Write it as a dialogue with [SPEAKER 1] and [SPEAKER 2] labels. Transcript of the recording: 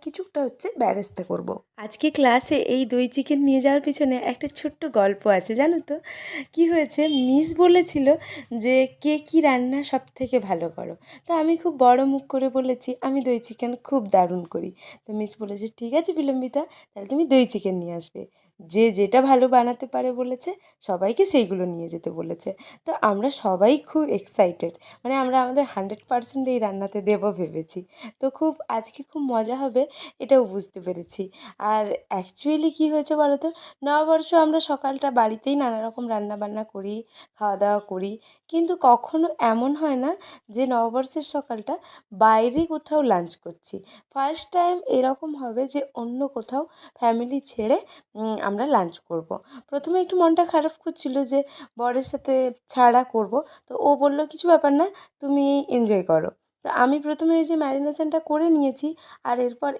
[SPEAKER 1] কিছুটা হচ্ছে বেরেস্তা করব। আজকে ক্লাসে এই দই চিকেন নিয়ে যাওয়ার পিছনে একটা ছোট্ট গল্প আছে, জানো তো? কি হয়েছে, মিস বলেছিল যে কে কী রান্না সব থেকে ভালো করো। তো আমি খুব বড় মুখ করে বলেছি আমি দই চিকেন খুব দারুণ করি। তো মিস বলেছে ঠিক আছে বিলম্বিতা, তাহলে তুমি দই চিকেন নিয়ে আসবে। যে যেটা ভালো বানাতে পারে বলেছে, সবাইকে সেইগুলো নিয়ে যেতে বলেছে। তো আমরা সবাই খুব এক্সাইটেড, মানে আমরা আমাদের 100% এই রান্নাতে দেবো ভেবেছি। তো আজকে খুব মজা হবে, এটাও বুঝতে পেরেছি। আর অ্যাকচুয়ালি কী হয়েছে বলো তো, নববর্ষ আমরা সকালটা বাড়িতেই নানা রকম রান্নাবান্না করি, খাওয়া দাওয়া করি, কিন্তু কখনো এমন হয় না যে নববর্ষের সকালটা বাইরে কোথাও লাঞ্চ করছি। ফার্স্ট টাইম এরকম হবে যে অন্য কোথাও ফ্যামিলি ছেড়ে আমরা লাঞ্চ করব। প্রথমে একটু মনটা খারাপ করছিল যে বরের সাথে ছাড়া করব, তো ও বলল কিছু ব্যাপার না, তুমি এনজয় করো। তো আমি প্রথমে ওই যে ম্যারিনেশনটা করে নিয়েছি, আর এরপর